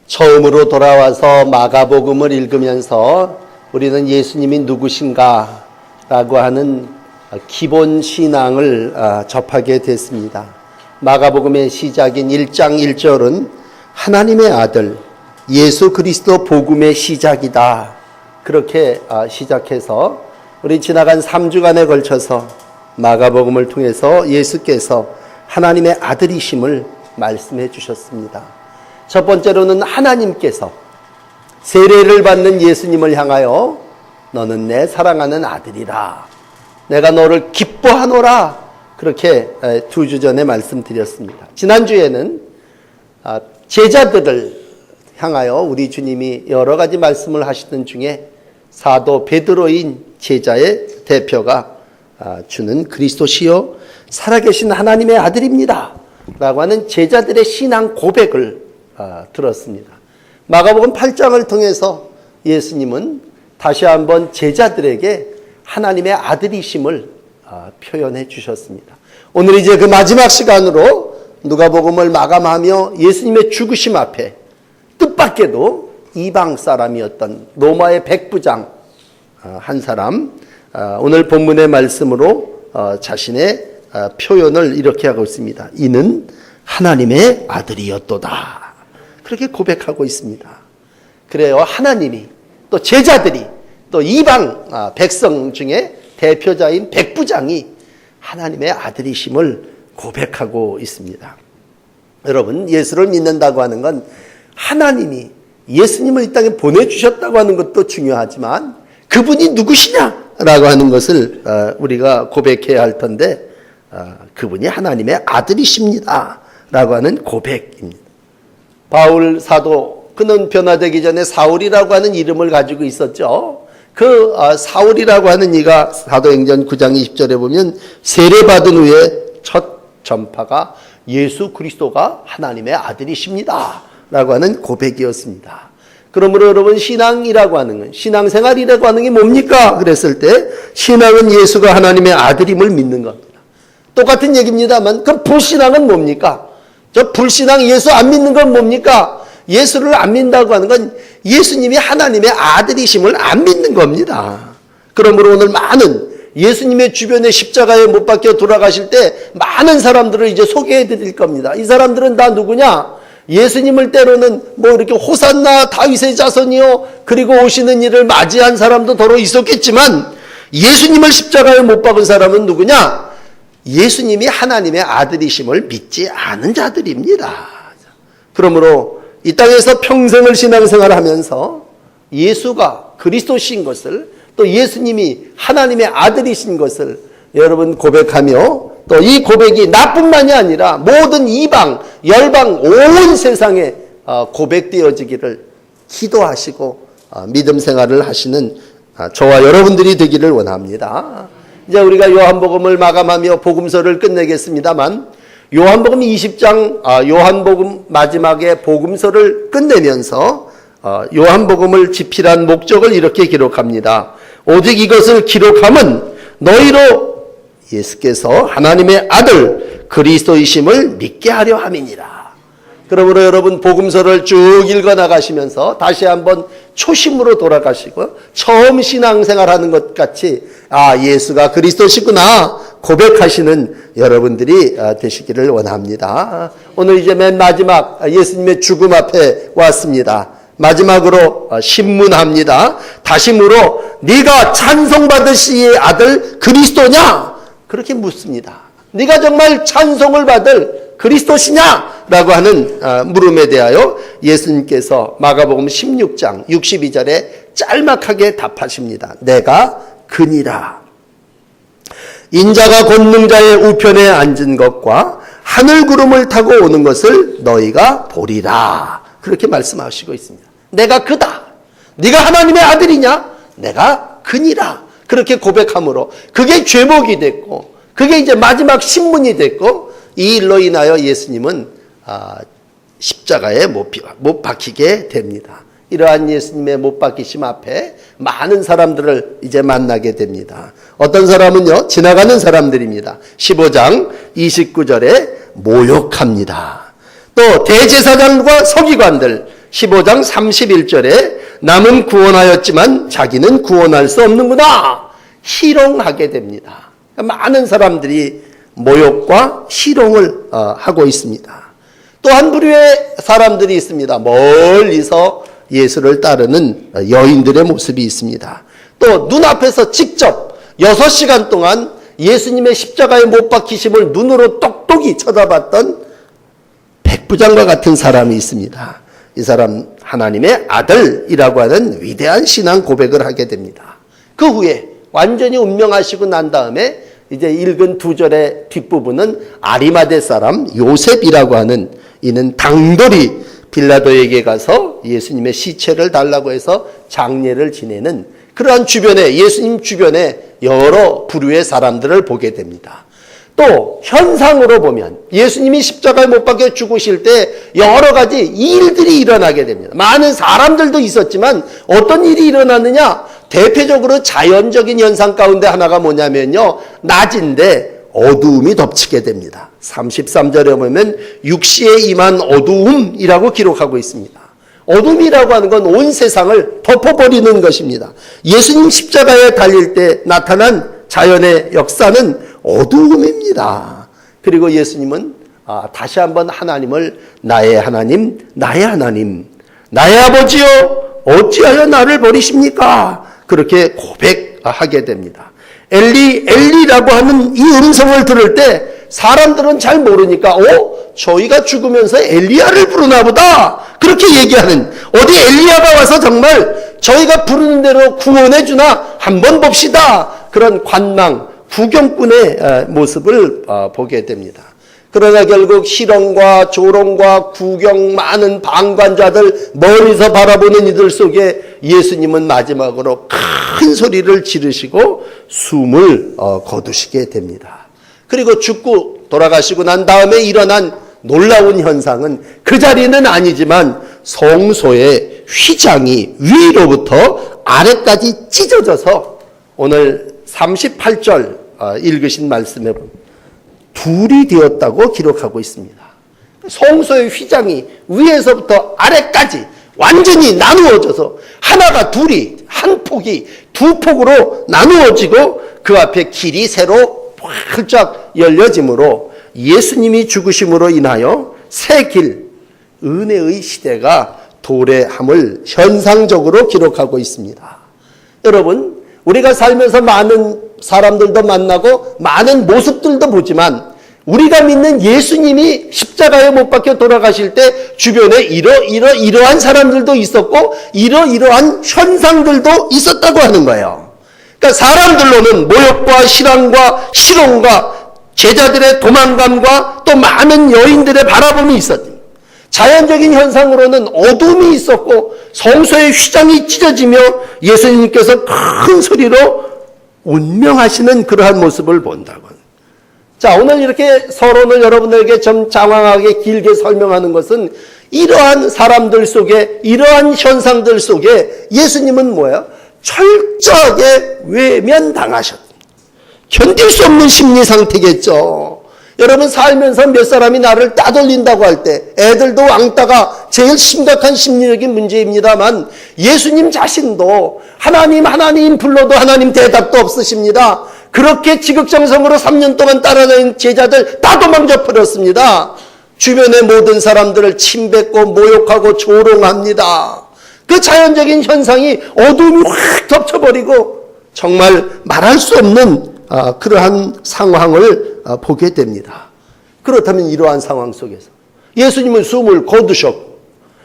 처음으로 돌아와서 마가복음을 읽으면서 우리는 예수님이 누구신가 라고 하는 기본 신앙을 접하게 됐습니다. 마가복음의 시작인 1장 1절은 하나님의 아들 예수 그리스도 복음의 시작이다. 그렇게 시작해서 우리 지나간 3주간에 걸쳐서 마가복음을 통해서 예수께서 하나님의 아들이심을 말씀해 주셨습니다. 첫 번째로는 하나님께서 세례를 받는 예수님을 향하여 너는 내 사랑하는 아들이라, 내가 너를 기뻐하노라, 그렇게 2주 전에 말씀드렸습니다. 지난주에는 제자들을 향하여 우리 주님이 여러 가지 말씀을 하시던 중에 사도 베드로인 제자의 대표가 주는 그리스도시요 살아계신 하나님의 아들입니다 라고 하는 제자들의 신앙 고백을 들었습니다. 마가복음 8장을 통해서 예수님은 다시 한번 제자들에게 하나님의 아들이심을 표현해 주셨습니다. 오늘 이제 그 마지막 시간으로 누가복음을 마감하며 예수님의 죽으심 앞에 뜻밖에도 이방 사람이었던 로마의 백부장 한 사람, 오늘 본문의 말씀으로 자신의 표현을 이렇게 하고 있습니다. 이는 하나님의 아들이었도다. 그렇게 고백하고 있습니다. 그래요. 하나님이 또 제자들이 또 이방 백성 중에 대표자인 백부장이 하나님의 아들이심을 고백하고 있습니다. 여러분, 예수를 믿는다고 하는 건 하나님이 예수님을 이 땅에 보내주셨다고 하는 것도 중요하지만 그분이 누구시냐라고 하는 것을 우리가 고백해야 할 텐데 그분이 하나님의 아들이십니다 라고 하는 고백입니다. 바울 사도, 그는 변화되기 전에 사울이라고 하는 이름을 가지고 있었죠. 그 사울이라고 하는 이가 사도행전 9장 20절에 보면 세례받은 후에 첫 전파가 예수 그리스도가 하나님의 아들이십니다 라고 하는 고백이었습니다. 그러므로 여러분, 신앙이라고 하는 건, 신앙생활이라고 하는 게 뭡니까? 그랬을 때 신앙은 예수가 하나님의 아들임을 믿는 겁니다. 똑같은 얘기입니다만 그 불신앙은 뭡니까? 저 불신앙, 예수 안 믿는 건 뭡니까? 예수를 안 믿는다고 하는 건 예수님이 하나님의 아들이심을 안 믿는 겁니다. 그러므로 오늘 많은 예수님의 주변에 십자가에 못 박혀 돌아가실 때 많은 사람들을 이제 소개해 드릴 겁니다. 이 사람들은 다 누구냐? 예수님을 때로는 뭐 이렇게 호산나 다윗의 자손이요, 그리고 오시는 이를 맞이한 사람도 더러 있었겠지만 예수님을 십자가에 못 박은 사람은 누구냐? 예수님이 하나님의 아들이심을 믿지 않은 자들입니다. 그러므로 이 땅에서 평생을 신앙생활하면서 예수가 그리스도신 것을, 또 예수님이 하나님의 아들이신 것을 여러분 고백하며, 또 이 고백이 나뿐만이 아니라 모든 이방, 열방, 온 세상에 고백되어지기를 기도하시고 믿음 생활을 하시는 저와 여러분들이 되기를 원합니다. 이제 우리가 요한복음을 마감하며 복음서를 끝내겠습니다만, 요한복음 20장, 요한복음 마지막에 복음서를 끝내면서 요한복음을 집필한 목적을 이렇게 기록합니다. 오직 이것을 기록함은 너희로 예수께서 하나님의 아들 그리스도이심을 믿게 하려 함이니라. 그러므로 여러분, 복음서를 쭉 읽어나가시면서 다시 한번 초심으로 돌아가시고 처음 신앙생활하는 것 같이 예수가 그리스도시구나 고백하시는 여러분들이 되시기를 원합니다. 오늘 이제 맨 마지막 예수님의 죽음 앞에 왔습니다. 마지막으로 신문합니다. 다시 물어 네가 찬송받을 시의 아들 그리스도냐? 그렇게 묻습니다. 네가 정말 찬송을 받을 그리스도시냐? 라고 하는 물음에 대하여 예수님께서 마가복음 16장 62절에 짤막하게 답하십니다. 내가 그니라. 인자가 권능자의 우편에 앉은 것과 하늘 구름을 타고 오는 것을 너희가 보리라. 그렇게 말씀하시고 있습니다. 내가 그다. 네가 하나님의 아들이냐? 내가 그니라. 그렇게 고백함으로 그게 죄목이 됐고, 그게 이제 마지막 신문이 됐고, 이 일로 인하여 예수님은 십자가에 못 박히게 됩니다. 이러한 예수님의 못 박히심 앞에 많은 사람들을 이제 만나게 됩니다. 어떤 사람은요, 지나가는 사람들입니다. 15장 29절에 모욕합니다. 또 대제사장과 서기관들, 15장 31절에 남은 구원하였지만 자기는 구원할 수 없는구나 희롱하게 됩니다. 많은 사람들이 모욕과 희롱을 하고 있습니다. 또 한 부류의 사람들이 있습니다. 멀리서 예수를 따르는 여인들의 모습이 있습니다. 또 눈앞에서 직접 6시간 동안 예수님의 십자가에 못 박히심을 눈으로 똑똑히 쳐다봤던 백부장과 같은 사람이 있습니다. 이 사람 하나님의 아들이라고 하는 위대한 신앙 고백을 하게 됩니다. 그 후에 완전히 운명하시고 난 다음에 이제 읽은 2절의 뒷부분은 아리마대 사람 요셉이라고 하는 이는 당돌이 빌라도에게 가서 예수님의 시체를 달라고 해서 장례를 지내는 그러한 주변에 예수님 주변에 여러 부류의 사람들을 보게 됩니다. 또 현상으로 보면 예수님이 십자가에 못 박혀 죽으실 때 여러 가지 일들이 일어나게 됩니다. 많은 사람들도 있었지만 어떤 일이 일어났느냐? 대표적으로 자연적인 현상 가운데 하나가 뭐냐면요. 낮인데 어두움이 덮치게 됩니다. 33절에 보면 육시에 임한 어두움이라고 기록하고 있습니다. 어둠이라고 하는 건 온 세상을 덮어버리는 것입니다. 예수님 십자가에 달릴 때 나타난 자연의 역사는 어두움입니다. 그리고 예수님은 다시 한번 하나님을 나의 하나님, 나의 하나님, 나의 아버지여 어찌하여 나를 버리십니까? 그렇게 고백하게 됩니다. 엘리, 엘리라고 하는 이 음성을 들을 때 사람들은 잘 모르니까 저희가 죽으면서 엘리야를 부르나 보다 그렇게 얘기하는 어디 엘리야가 와서 정말 저희가 부르는 대로 구원해 주나 한번 봅시다. 그런 관망, 구경꾼의 모습을 보게 됩니다. 그러나 결국 희롱과 조롱과 구경 많은 방관자들 멀리서 바라보는 이들 속에 예수님은 마지막으로 큰 소리를 지르시고 숨을 거두시게 됩니다. 그리고 죽고 돌아가시고 난 다음에 일어난 놀라운 현상은 그 자리는 아니지만 성소의 휘장이 위로부터 아래까지 찢어져서 오늘 38절 읽으신 말씀에 보면 둘이 되었다고 기록하고 있습니다. 성소의 휘장이 위에서부터 아래까지 완전히 나누어져서 하나가 둘이 한 폭이 두 폭으로 나누어지고 그 앞에 길이 새로 활짝 열려짐으로 예수님이 죽으심으로 인하여 새 길, 은혜의 시대가 도래함을 현상적으로 기록하고 있습니다. 여러분, 우리가 살면서 많은 사람들도 만나고 많은 모습들도 보지만 우리가 믿는 예수님이 십자가에 못 박혀 돌아가실 때 주변에 이러한 사람들도 있었고 이러한 현상들도 있었다고 하는 거예요. 그러니까 사람들로는 모욕과 실황과 실언과 제자들의 도망감과 또 많은 여인들의 바라봄이 있었죠. 자연적인 현상으로는 어둠이 있었고 성소의 휘장이 찢어지며 예수님께서 큰 소리로 운명하시는 그러한 모습을 본다고. 자, 오늘 이렇게 서론을 여러분들에게 좀 장황하게 길게 설명하는 것은 이러한 사람들 속에 이러한 현상들 속에 예수님은 뭐예요? 철저하게 외면당하셨다. 견딜 수 없는 심리 상태겠죠. 여러분 살면서 몇 사람이 나를 따돌린다고 할 때 애들도 왕따가 제일 심각한 심리적인 문제입니다만 예수님 자신도 하나님 불러도 하나님 대답도 없으십니다. 그렇게 지극정성으로 3년 동안 따라다닌 제자들 다 도망쳐 버렸습니다. 주변의 모든 사람들을 침뱉고 모욕하고 조롱합니다. 그 자연적인 현상이 어둠이 확 덮쳐버리고 정말 말할 수 없는 그러한 상황을 보게 됩니다. 그렇다면 이러한 상황 속에서 예수님은 숨을 거두셨고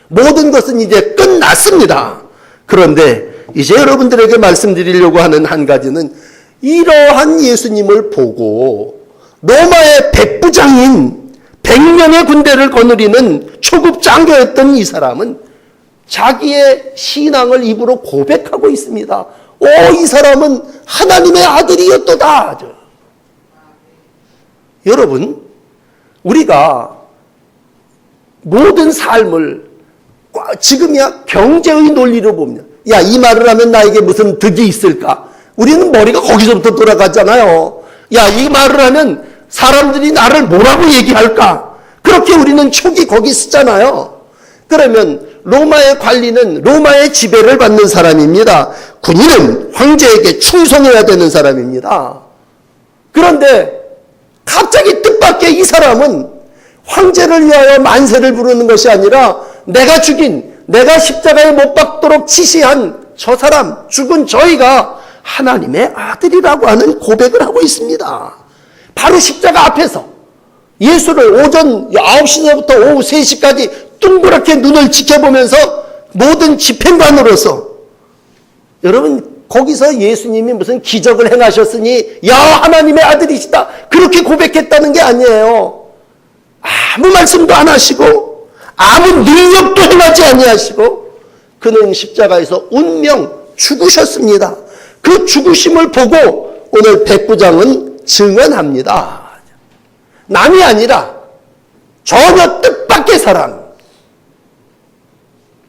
모든 것은 이제 끝났습니다. 그런데 이제 여러분들에게 말씀드리려고 하는 한 가지는 이러한 예수님을 보고 로마의 백부장인 100명의 군대를 거느리는 초급 장교였던 이 사람은 자기의 신앙을 입으로 고백하고 있습니다. 이 사람은 하나님의 아들이었도다. 여러분, 우리가 모든 삶을 지금이야 경제의 논리로 보면 이 말을 하면 나에게 무슨 득이 있을까? 우리는 머리가 거기서부터 돌아가잖아요. 이 말을 하면 사람들이 나를 뭐라고 얘기할까? 그렇게 우리는 촉이 거기 쓰잖아요. 그러면 로마의 관리는 로마의 지배를 받는 사람입니다. 군인은 황제에게 충성해야 되는 사람입니다. 그런데 갑자기 뜻밖의 이 사람은 황제를 위하여 만세를 부르는 것이 아니라 내가 죽인, 내가 십자가에 못 박도록 지시한 저 사람, 죽은 저희가 하나님의 아들이라고 하는 고백을 하고 있습니다. 바로 십자가 앞에서 예수를 오전 9시부터 오후 3시까지 둥그렇게 눈을 지켜보면서 모든 집행관으로서, 여러분 거기서 예수님이 무슨 기적을 행하셨으니 야 하나님의 아들이시다 그렇게 고백했다는 게 아니에요. 아무 말씀도 안 하시고 아무 능력도 행하지 아니하시고 그는 십자가에서 운명 죽으셨습니다. 그 죽으심을 보고 오늘 백부장은 증언합니다. 남이 아니라 전혀 뜻밖의 사람,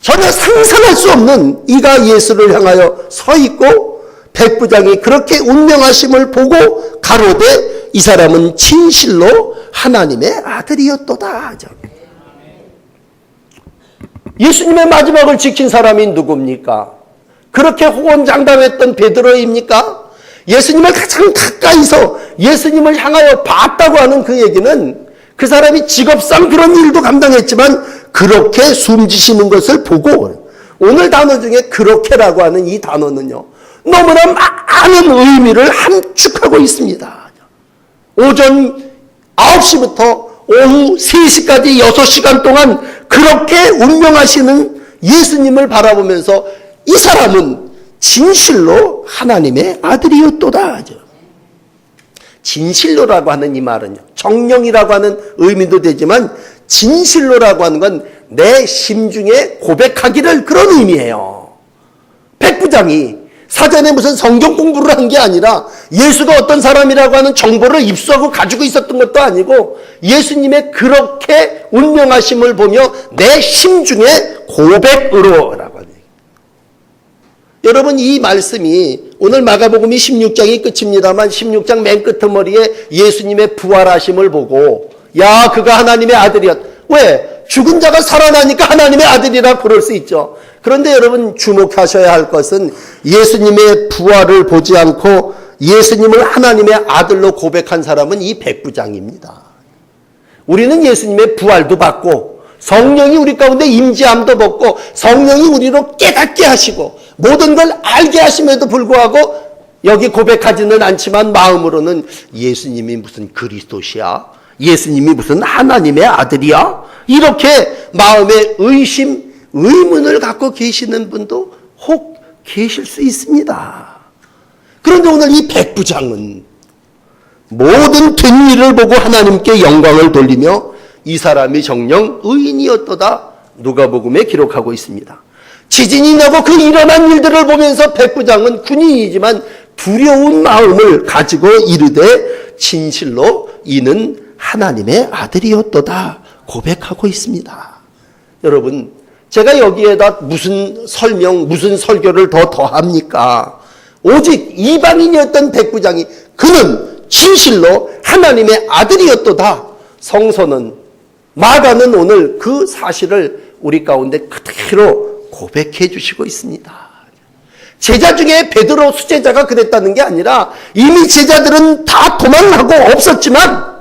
전혀 상상할 수 없는 이가 예수를 향하여 서 있고 백부장이 그렇게 운명하심을 보고 가로되 이 사람은 진실로 하나님의 아들이었도다. 예수님의 마지막을 지킨 사람이 누굽니까? 그렇게 호언장담했던 베드로입니까? 예수님을 가장 가까이서 예수님을 향하여 봤다고 하는 그 얘기는 그 사람이 직업상 그런 일도 감당했지만 그렇게 숨지시는 것을 보고, 오늘 단어 중에 그렇게라고 하는 이 단어는요 너무나 많은 의미를 함축하고 있습니다. 오전 9시부터 오후 3시까지 6시간 동안 그렇게 운명하시는 예수님을 바라보면서 이 사람은 진실로 하나님의 아들이었도다 하죠. 진실로라고 하는 이 말은요, 정령이라고 하는 의미도 되지만 진실로라고 하는 건 내 심중에 고백하기를, 그런 의미예요. 백부장이 사전에 무슨 성경 공부를 한 게 아니라 예수가 어떤 사람이라고 하는 정보를 입수하고 가지고 있었던 것도 아니고 예수님의 그렇게 운명하심을 보며 내 심중에 고백으로 라고 하는, 여러분 이 말씀이 오늘 마가복음이 16장이 끝입니다만 16장 맨 끄트머리에 예수님의 부활하심을 보고 야 그가 하나님의 아들이었다. 왜? 죽은 자가 살아나니까 하나님의 아들이라 그럴 수 있죠. 그런데 여러분 주목하셔야 할 것은 예수님의 부활을 보지 않고 예수님을 하나님의 아들로 고백한 사람은 이 백부장입니다. 우리는 예수님의 부활도 받고 성령이 우리 가운데 임재함도 받고 성령이 우리로 깨닫게 하시고 모든 걸 알게 하심에도 불구하고 여기 고백하지는 않지만 마음으로는 예수님이 무슨 그리스도시야? 예수님이 무슨 하나님의 아들이야? 이렇게 마음에 의심, 의문을 갖고 계시는 분도 혹 계실 수 있습니다. 그런데 오늘 이 백부장은 모든 된 일을 보고 하나님께 영광을 돌리며 이 사람이 정녕 의인이었도다 누가복음에 기록하고 있습니다. 지진이 나고 그 일어난 일들을 보면서 백부장은 군인이지만 두려운 마음을 가지고 이르되 진실로 이는 하나님의 아들이었도다 고백하고 있습니다. 여러분 제가 여기에다 무슨 설명, 무슨 설교를 더 더합니까? 오직 이방인이었던 백부장이 그는 진실로 하나님의 아들이었도다. 성서는, 마가는 오늘 그 사실을 우리 가운데 그대로 고백해 주시고 있습니다. 제자 중에 베드로 수제자가 그랬다는 게 아니라 이미 제자들은 다 도망하고 없었지만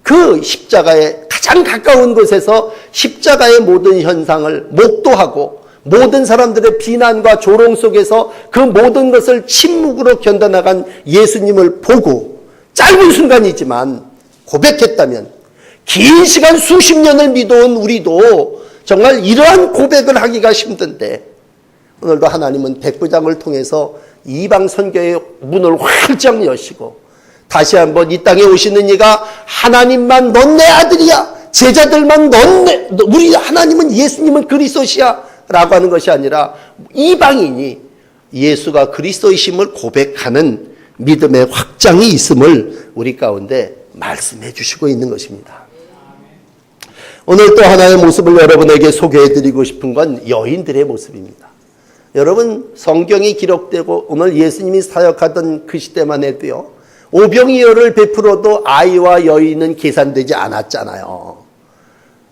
그 십자가에 가장 가까운 곳에서 십자가의 모든 현상을 목도하고 모든 사람들의 비난과 조롱 속에서 그 모든 것을 침묵으로 견뎌나간 예수님을 보고 짧은 순간이지만 고백했다면 긴 시간 수십 년을 믿어온 우리도 정말 이러한 고백을 하기가 힘든데 오늘도 하나님은 백부장을 통해서 이방 선교의 문을 활짝 여시고 다시 한번 이 땅에 오시는 이가 하나님만 넌 내 아들이야, 제자들만 우리 하나님은 예수님은 그리스도시야 라고 하는 것이 아니라 이방인이 예수가 그리스도이심을 고백하는 믿음의 확장이 있음을 우리 가운데 말씀해 주시고 있는 것입니다. 오늘 또 하나의 모습을 여러분에게 소개해 드리고 싶은 건 여인들의 모습입니다. 여러분 성경이 기록되고 오늘 예수님이 사역하던 그 시대만 해도요 오병이어를 베풀어도 아이와 여인은 계산되지 않았잖아요.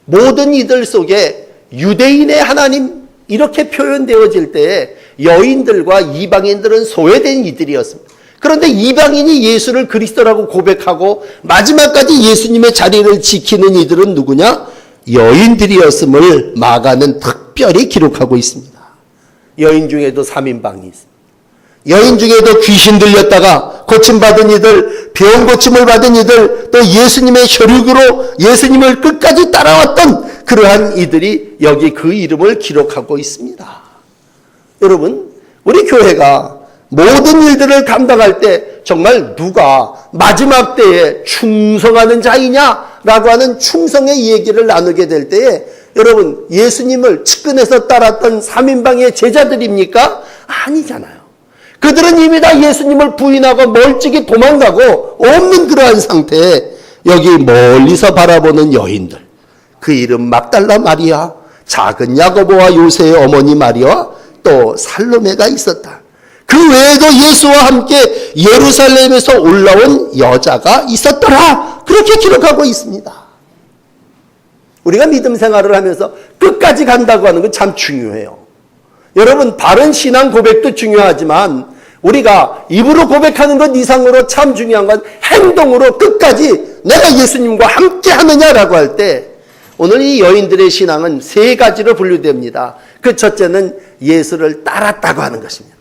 모든 이들 속에 유대인의 하나님 이렇게 표현되어질 때에 여인들과 이방인들은 소외된 이들이었습니다. 그런데 이방인이 예수를 그리스도라고 고백하고 마지막까지 예수님의 자리를 지키는 이들은 누구냐? 여인들이었음을 마가는 특별히 기록하고 있습니다. 여인 중에도 3인방이 있습니다. 여인 중에도 귀신 들렸다가 고침받은 이들, 병 고침을 받은 이들, 또 예수님의 혈육으로 예수님을 끝까지 따라왔던 그러한 이들이 여기 그 이름을 기록하고 있습니다. 여러분, 우리 교회가 모든 일들을 감당할 때 정말 누가 마지막 때에 충성하는 자이냐라고 하는 충성의 얘기를 나누게 될 때에 여러분, 예수님을 측근에서 따랐던 3인방의 제자들입니까? 아니잖아요. 그들은 이미 다 예수님을 부인하고 멀찍이 도망가고 없는 그러한 상태에 여기 멀리서 바라보는 여인들, 그 이름 막달라 마리아, 작은 야고보와 요새의 어머니 마리아와 또 살로메가 있었다. 그 외에도 예수와 함께 예루살렘에서 올라온 여자가 있었더라. 그렇게 기록하고 있습니다. 우리가 믿음 생활을 하면서 끝까지 간다고 하는 건 참 중요해요. 여러분, 바른 신앙 고백도 중요하지만 우리가 입으로 고백하는 것 이상으로 참 중요한 건 행동으로 끝까지 내가 예수님과 함께 하느냐라고 할 때 오늘 이 여인들의 신앙은 세 가지로 분류됩니다. 그 첫째는 예수를 따랐다고 하는 것입니다.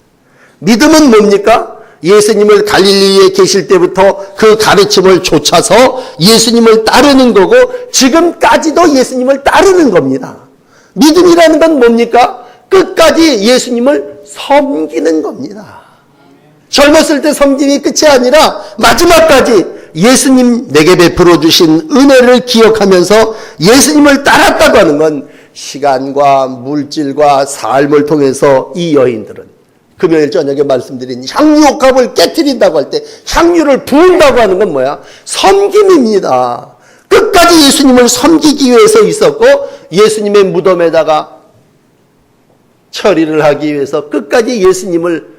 믿음은 뭡니까? 예수님을 갈릴리에 계실 때부터 그 가르침을 좇아서 예수님을 따르는 거고 지금까지도 예수님을 따르는 겁니다. 믿음이라는 건 뭡니까? 끝까지 예수님을 섬기는 겁니다. 젊었을 때 섬김이 끝이 아니라 마지막까지 예수님 내게 베풀어 주신 은혜를 기억하면서 예수님을 따랐다고 하는 건 시간과 물질과 삶을 통해서 이 여인들은 금요일 저녁에 말씀드린 향유옥합을 깨트린다고 할 때 향유를 부은다고 하는 건 뭐야? 섬김입니다. 끝까지 예수님을 섬기기 위해서 있었고 예수님의 무덤에다가 처리를 하기 위해서 끝까지 예수님을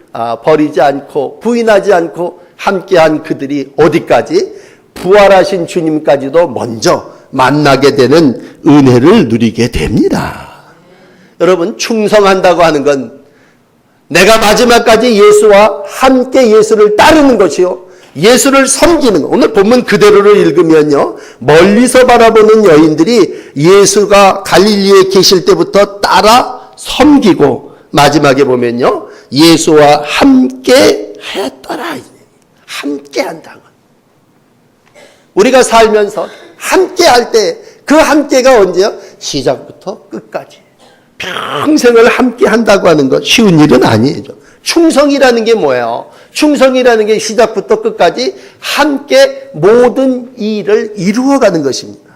버리지 않고 부인하지 않고 함께한 그들이 어디까지? 부활하신 주님까지도 먼저 만나게 되는 은혜를 누리게 됩니다. 여러분, 충성한다고 하는 건 내가 마지막까지 예수와 함께 예수를 따르는 것이요, 예수를 섬기는 것. 오늘 본문 그대로를 읽으면요, 멀리서 바라보는 여인들이 예수가 갈릴리에 계실 때부터 따라 섬기고 마지막에 보면요, 예수와 함께 하였더라. 함께 한다고. 우리가 살면서 함께 할 때 그 함께가 언제요? 시작부터 끝까지. 평생을 함께 한다고 하는 것 쉬운 일은 아니죠. 충성이라는 게 뭐예요? 충성이라는 게 시작부터 끝까지 함께 모든 일을 이루어가는 것입니다.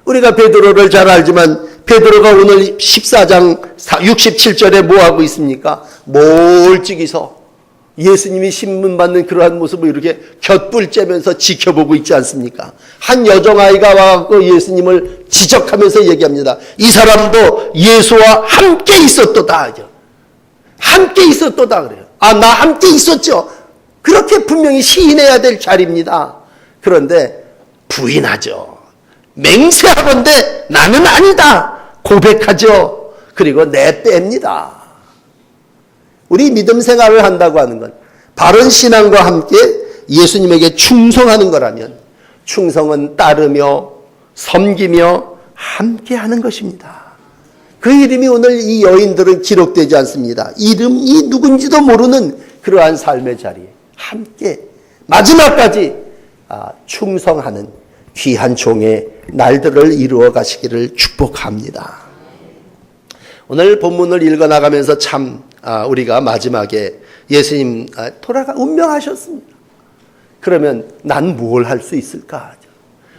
우리가 베드로를 잘 알지만 베드로가 오늘 14장 67절에 뭐하고 있습니까? 멀찍이서 예수님이 신문받는 그러한 모습을 이렇게 곁불 쬐면서 지켜보고 있지 않습니까? 한 여정아이가 와서 예수님을 지적하면서 얘기합니다. 이 사람도 예수와 함께 있었도다. 함께 있었도다 그래요. 나 함께 있었죠. 그렇게 분명히 시인해야 될 자리입니다. 그런데 부인하죠. 맹세하건대 나는 아니다. 고백하죠. 그리고 내뺍니다. 우리 믿음 생활을 한다고 하는 건 바른 신앙과 함께 예수님에게 충성하는 거라면 충성은 따르며 섬기며 함께 하는 것입니다. 그 이름이 오늘 이 여인들은 기록되지 않습니다. 이름이 누군지도 모르는 그러한 삶의 자리에 함께 마지막까지 충성하는 귀한 종의 날들을 이루어 가시기를 축복합니다. 오늘 본문을 읽어나가면서 참 우리가 마지막에 예수님 운명하셨습니다. 그러면 난 뭘 할 수 있을까?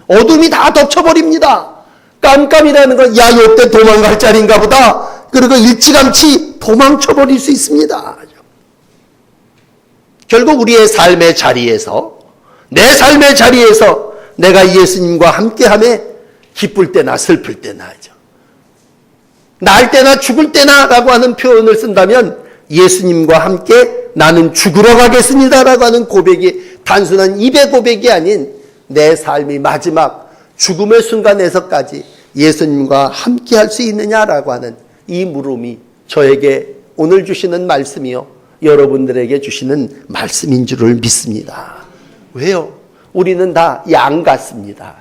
어둠이 다 덮쳐버립니다. 깜깜이라는 건 이때 도망갈 자리인가 보다. 그리고 일찌감치 도망쳐버릴 수 있습니다. 결국 우리의 삶의 자리에서 내 삶의 자리에서 내가 예수님과 함께함에 기쁠 때나 슬플 때나 하죠. 날 때나 죽을 때나 라고 하는 표현을 쓴다면 예수님과 함께 나는 죽으러 가겠습니다 라고 하는 고백이 단순한 입의 고백이 아닌 내 삶이 마지막 죽음의 순간에서까지 예수님과 함께 할 수 있느냐라고 하는 이 물음이 저에게 오늘 주시는 말씀이요, 여러분들에게 주시는 말씀인 줄을 믿습니다. 왜요? 우리는 다 양 같습니다.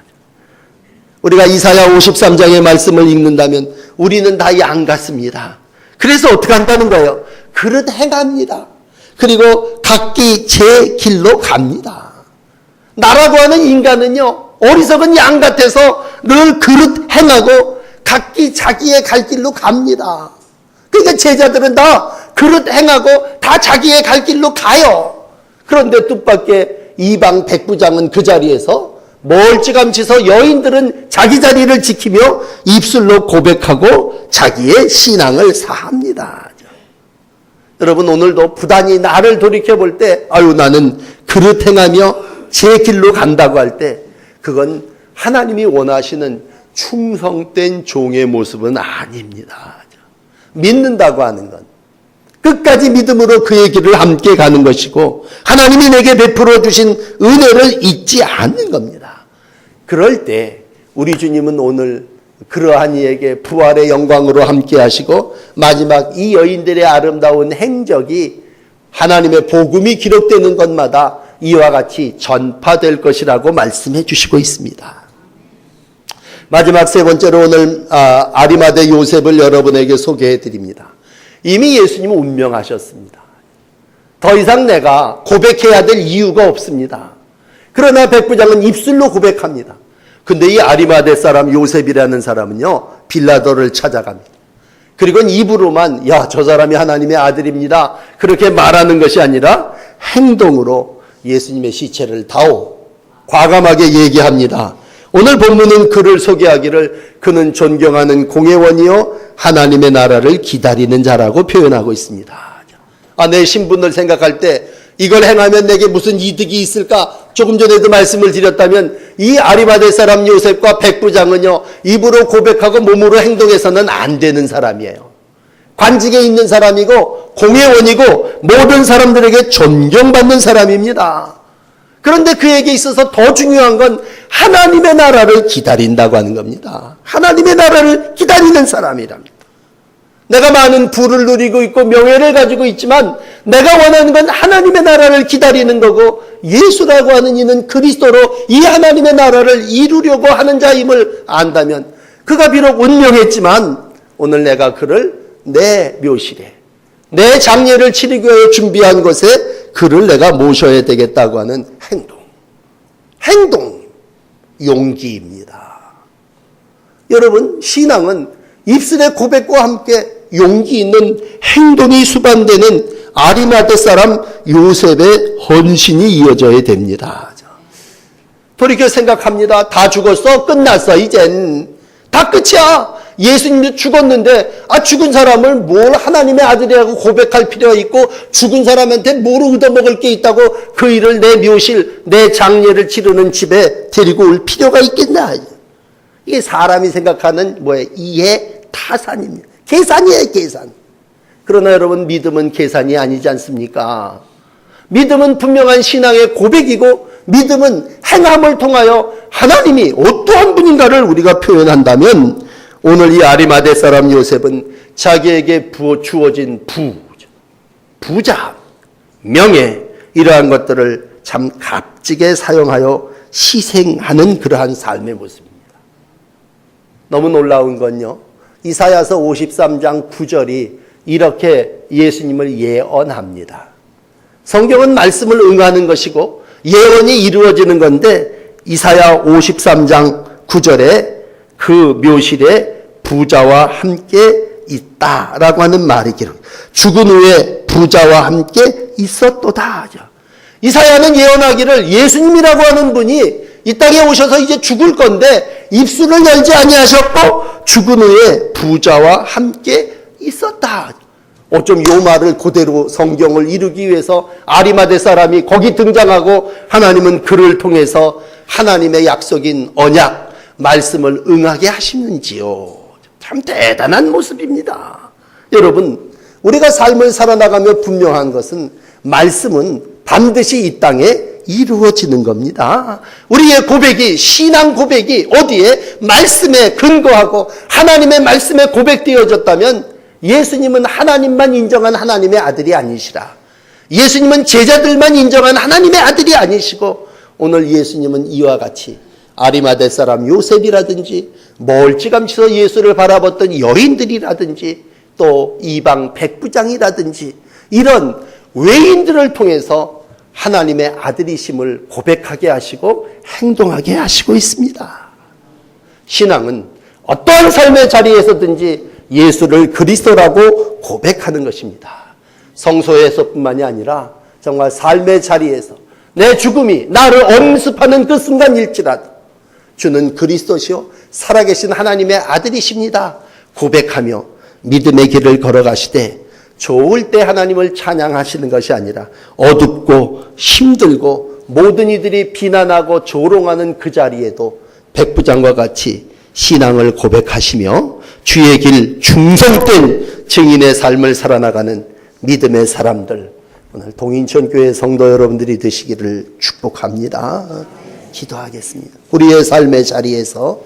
우리가 이사야 53장의 말씀을 읽는다면 우리는 다 양 같습니다. 그래서 어떻게 한다는 거예요? 그릇 행합니다. 그리고 각기 제 길로 갑니다. 나라고 하는 인간은요, 어리석은 양 같아서 늘 그릇 행하고 각기 자기의 갈 길로 갑니다. 그러니까 제자들은 다 그릇 행하고 다 자기의 갈 길로 가요. 그런데 뜻밖의 이방 백부장은 그 자리에서 멀찌감치 서 여인들은 자기 자리를 지키며 입술로 고백하고 자기의 신앙을 사합니다. 여러분, 오늘도 부단히 나를 돌이켜볼 때 아유, 나는 그릇 행하며 제 길로 간다고 할 때 그건 하나님이 원하시는 충성된 종의 모습은 아닙니다. 믿는다고 하는 건 끝까지 믿음으로 그의 길을 함께 가는 것이고 하나님이 내게 베풀어 주신 은혜를 잊지 않는 겁니다. 그럴 때 우리 주님은 오늘 그러한 이에게 부활의 영광으로 함께 하시고 마지막 이 여인들의 아름다운 행적이 하나님의 복음이 기록되는 것마다 이와 같이 전파될 것이라고 말씀해 주시고 있습니다. 마지막 세 번째로 오늘 아리마대 요셉을 여러분에게 소개해 드립니다. 이미 예수님은 운명하셨습니다. 더 이상 내가 고백해야 될 이유가 없습니다. 그러나 백부장은 입술로 고백합니다. 근데 이 아리마대 사람 요셉이라는 사람은요, 빌라도를 찾아갑니다. 그리고 입으로만 야, 저 사람이 하나님의 아들입니다, 그렇게 말하는 것이 아니라 행동으로 예수님의 시체를 과감하게 얘기합니다. 오늘 본문은 그를 소개하기를 그는 존경하는 공회원이요 하나님의 나라를 기다리는 자라고 표현하고 있습니다. 내 신분을 생각할 때 이걸 행하면 내게 무슨 이득이 있을까? 조금 전에도 말씀을 드렸다면 이 아리마대 사람 요셉과 백부장은요, 입으로 고백하고 몸으로 행동해서는 안 되는 사람이에요. 관직에 있는 사람이고 공회원이고 모든 사람들에게 존경받는 사람입니다. 그런데 그에게 있어서 더 중요한 건 하나님의 나라를 기다린다고 하는 겁니다. 하나님의 나라를 기다리는 사람이랍니다. 내가 많은 부를 누리고 있고 명예를 가지고 있지만 내가 원하는 건 하나님의 나라를 기다리는 거고 예수라고 하는 이는 그리스도로 이 하나님의 나라를 이루려고 하는 자임을 안다면 그가 비록 운명했지만 오늘 내가 그를 내 묘실에 내 장례를 치르기 위해 준비한 곳에 그를 내가 모셔야 되겠다고 하는 행동, 용기입니다. 여러분, 신앙은 입술의 고백과 함께 용기 있는 행동이 수반되는 아리마대 사람 요셉의 헌신이 이어져야 됩니다. 돌이켜 생각합니다. 다 죽었어? 끝났어. 이젠 다 끝이야. 예수님도 죽었는데 죽은 사람을 뭘 하나님의 아들이라고 고백할 필요가 있고 죽은 사람한테 뭘 얻어먹을 게 있다고 그 일을 내 묘실, 내 장례를 치르는 집에 데리고 올 필요가 있겠나. 이게 사람이 생각하는 이해 타산입니다. 계산이에요, 계산. 그러나 여러분, 믿음은 계산이 아니지 않습니까? 믿음은 분명한 신앙의 고백이고 믿음은 행함을 통하여 하나님이 어떠한 분인가를 우리가 표현한다면 오늘 이 아리마대 사람 요셉은 자기에게 주어진 부자, 명예 이러한 것들을 참 값지게 사용하여 희생하는 그러한 삶의 모습입니다. 너무 놀라운 건요, 이사야서 53장 9절이 이렇게 예수님을 예언합니다. 성경은 말씀을 응하는 것이고 예언이 이루어지는 건데 이사야 53장 9절에 그 묘실에 부자와 함께 있다라고 하는 말이 기록. 죽은 후에 부자와 함께 있었도다. 이사야는 예언하기를 예수님이라고 하는 분이 이 땅에 오셔서 이제 죽을 건데 입술을 열지 아니하셨고 죽은 후에 부자와 함께 있었다. 어쩜 요 말을 그대로 성경을 이루기 위해서 아리마대 사람이 거기 등장하고 하나님은 그를 통해서 하나님의 약속인 언약 말씀을 응하게 하시는지요. 참 대단한 모습입니다. 여러분, 우리가 삶을 살아나가며 분명한 것은 말씀은 반드시 이 땅에 이루어지는 겁니다. 우리의 고백이, 신앙 고백이 어디에? 말씀에 근거하고 하나님의 말씀에 고백되어졌다면 예수님은 하나님만 인정한 하나님의 아들이 아니시라. 예수님은 제자들만 인정한 하나님의 아들이 아니시고 오늘 예수님은 이와 같이 아리마대 사람 요셉이라든지 멀찌감치서 예수를 바라봤던 여인들이라든지 또 이방 백부장이라든지 이런 외인들을 통해서 하나님의 아들이심을 고백하게 하시고 행동하게 하시고 있습니다. 신앙은 어떠한 삶의 자리에서든지 예수를 그리스도라고 고백하는 것입니다. 성소에서뿐만이 아니라 정말 삶의 자리에서 내 죽음이 나를 엄습하는 그 순간일지라도 주는 그리스도시요 살아계신 하나님의 아들이십니다. 고백하며 믿음의 길을 걸어가시되 좋을 때 하나님을 찬양하시는 것이 아니라 어둡고 힘들고 모든 이들이 비난하고 조롱하는 그 자리에도 백부장과 같이 신앙을 고백하시며 주의 길 충성된 증인의 삶을 살아나가는 믿음의 사람들, 오늘 동인천교회 성도 여러분들이 되시기를 축복합니다. 기도하겠습니다. 우리의 삶의 자리에서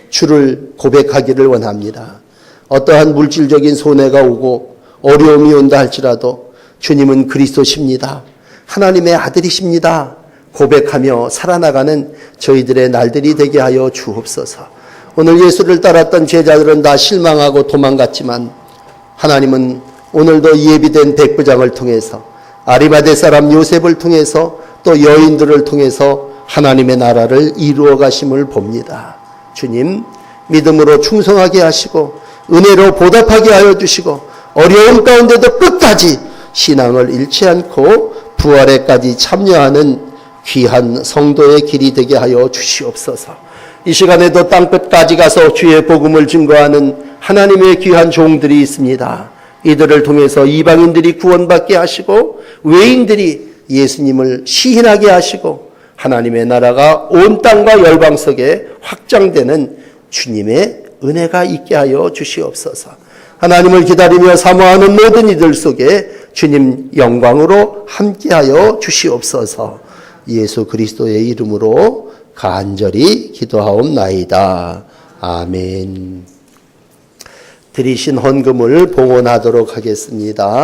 주를 고백하기를 원합니다. 어떠한 물질적인 손해가 오고 어려움이 온다 할지라도 주님은 그리스도십니다. 하나님의 아들이십니다. 고백하며 살아나가는 저희들의 날들이 되게 하여 주옵소서. 오늘 예수를 따랐던 제자들은 다 실망하고 도망갔지만 하나님은 오늘도 예비된 백부장을 통해서 아리마대 사람 요셉을 통해서 또 여인들을 통해서 하나님의 나라를 이루어 가심을 봅니다. 주님, 믿음으로 충성하게 하시고 은혜로 보답하게 하여 주시고 어려움 가운데도 끝까지 신앙을 잃지 않고 부활에까지 참여하는 귀한 성도의 길이 되게 하여 주시옵소서. 이 시간에도 땅끝까지 가서 주의 복음을 증거하는 하나님의 귀한 종들이 있습니다. 이들을 통해서 이방인들이 구원받게 하시고 외인들이 예수님을 시인하게 하시고 하나님의 나라가 온 땅과 열방석에 확장되는 주님의 은혜가 있게 하여 주시옵소서. 하나님을 기다리며 사모하는 모든 이들 속에 주님 영광으로 함께하여 주시옵소서. 예수 그리스도의 이름으로 간절히 기도하옵나이다. 아멘. 드리신 헌금을 봉헌하도록 하겠습니다.